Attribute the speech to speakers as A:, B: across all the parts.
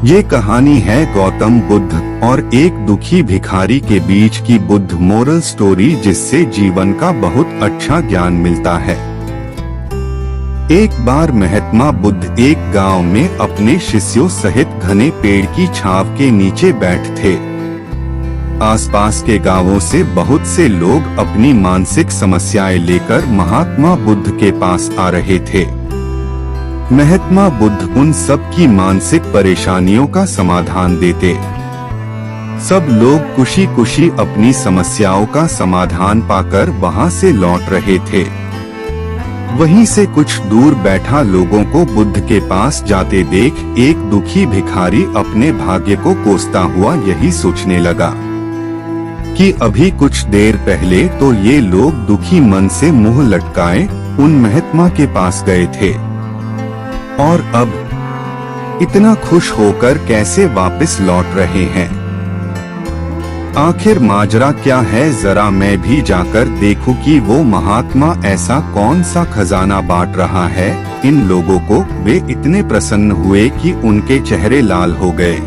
A: ये कहानी है गौतम बुद्ध और एक दुखी भिखारी के बीच की बुद्ध मोरल स्टोरी, जिससे जीवन का बहुत अच्छा ज्ञान मिलता है। एक बार महात्मा बुद्ध एक गांव में अपने शिष्यों सहित घने पेड़ की छांव के नीचे बैठ थे। आसपास के गांवों से बहुत से लोग अपनी मानसिक समस्याएं लेकर महात्मा बुद्ध के पास आ रहे थे। महात्मा बुद्ध उन सब की मानसिक परेशानियों का समाधान देते। सब लोग खुशी खुशी अपनी समस्याओं का समाधान पाकर वहां से लौट रहे थे। वहीं से कुछ दूर बैठा लोगों को बुद्ध के पास जाते देख एक दुखी भिखारी अपने भाग्य को कोसता हुआ यही सोचने लगा कि अभी कुछ देर पहले तो ये लोग दुखी मन से मुंह लटकाए उन महात्मा के पास गए थे, और अब इतना खुश होकर कैसे वापस लौट रहे हैं। आखिर माजरा क्या है, जरा मैं भी जाकर देखूं कि वो महात्मा ऐसा कौन सा खजाना बांट रहा है इन लोगों को। वे इतने प्रसन्न हुए कि उनके चेहरे लाल हो गए।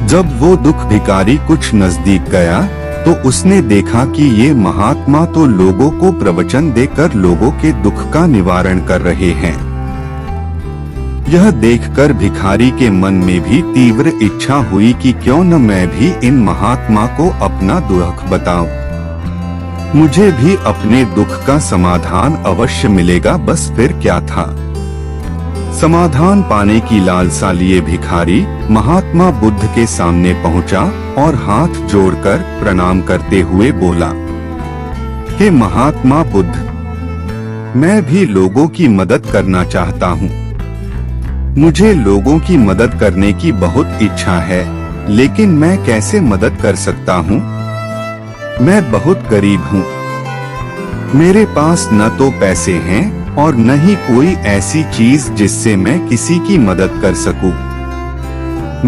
A: जब वो दुख भिखारी कुछ नजदीक गया तो उसने देखा कि ये महात्मा तो लोगों को प्रवचन देकर लोगों के दुख का निवारण कर रहे हैं। यह देखकर भिखारी के मन में भी तीव्र इच्छा हुई कि क्यों न मैं भी इन महात्मा को अपना दुख बताऊं। मुझे भी अपने दुख का समाधान अवश्य मिलेगा, बस फिर क्या था। समाधान पाने की लालसा लिए भिखारी महात्मा बुद्ध के सामने पहुंचा और हाथ जोड़कर प्रणाम करते हुए बोला, हे महात्मा बुद्ध, मैं भी लोगों की मदद करना चाहता हूँ। मुझे लोगों की मदद करने की बहुत इच्छा है, लेकिन मैं कैसे मदद कर सकता हूँ? मैं बहुत गरीब हूँ। मेरे पास न तो पैसे हैं और न ही कोई ऐसी चीज जिससे मैं किसी की मदद कर सकूं।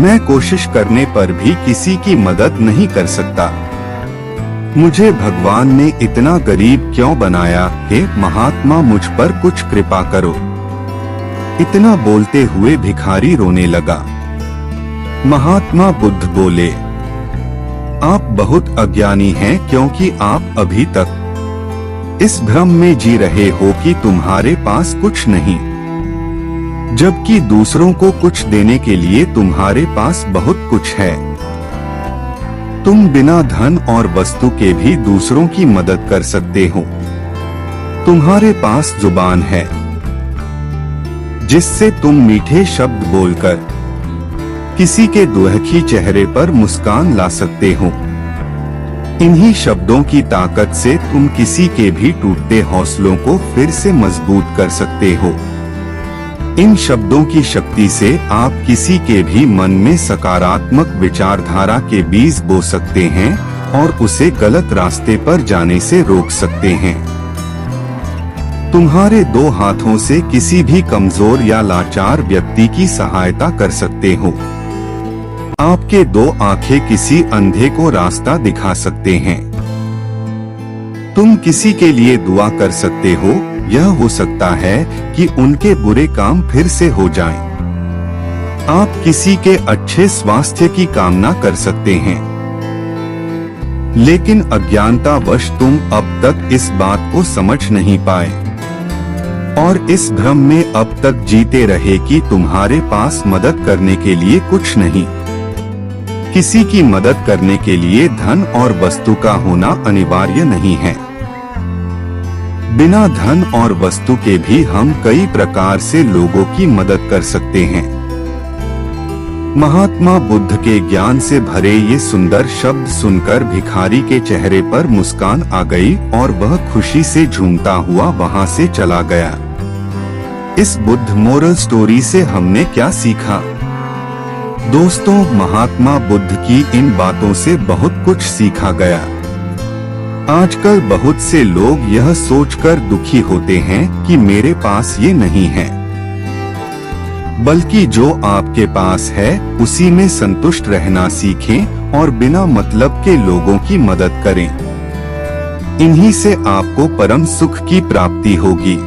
A: मैं कोशिश करने पर भी किसी की मदद नहीं कर सकता। मुझे भगवान ने इतना गरीब क्यों बनाया? हे महात्मा, मुझ पर कुछ कृपा करो। इतना बोलते हुए भिखारी रोने लगा। महात्मा बुद्ध बोले, आप बहुत अज्ञानी हैं, क्योंकि आप अभी तक इस भ्रम में जी रहे हो कि तुम्हारे पास कुछ नहीं, जबकि दूसरों को कुछ देने के लिए तुम्हारे पास बहुत कुछ है। तुम बिना धन और वस्तु के भी दूसरों की मदद कर सकते हो। तुम्हारे पास जुबान है जिससे तुम मीठे शब्द बोलकर किसी के दुखी चेहरे पर मुस्कान ला सकते हो। इन्हीं शब्दों की ताकत से तुम किसी के भी टूटते हौसलों को फिर से मजबूत कर सकते हो। इन शब्दों की शक्ति से आप किसी के भी मन में सकारात्मक विचारधारा के बीज बो सकते हैं और उसे गलत रास्ते पर जाने से रोक सकते हैं। तुम्हारे दो हाथों से किसी भी कमजोर या लाचार व्यक्ति की सहायता कर सकते हो। आपके दो आंखें किसी अंधे को रास्ता दिखा सकते हैं। तुम किसी के लिए दुआ कर सकते हो। यह हो सकता है कि उनके बुरे काम फिर से हो जाएं। आप किसी के अच्छे स्वास्थ्य की कामना कर सकते हैं, लेकिन अज्ञानतावश तुम अब तक इस बात को समझ नहीं पाए और इस भ्रम में अब तक जीते रहे कि तुम्हारे पास मदद करने के लिए कुछ नहीं। किसी की मदद करने के लिए धन और वस्तु का होना अनिवार्य नहीं है। बिना धन और वस्तु के भी हम कई प्रकार से लोगों की मदद कर सकते हैं। महात्मा बुद्ध के ज्ञान से भरे ये सुंदर शब्द सुनकर भिखारी के चेहरे पर मुस्कान आ गई और वह खुशी से झूमता हुआ वहां से चला गया। इस बुद्ध मोरल स्टोरी से हमने क्या सीखा? दोस्तों, महात्मा बुद्ध की इन बातों से बहुत कुछ सीखा गया। आजकल बहुत से लोग यह सोचकर दुखी होते हैं कि मेरे पास ये नहीं है, बल्कि जो आपके पास है उसी में संतुष्ट रहना सीखें और बिना मतलब के लोगों की मदद करें। इन्हीं से आपको परम सुख की प्राप्ति होगी।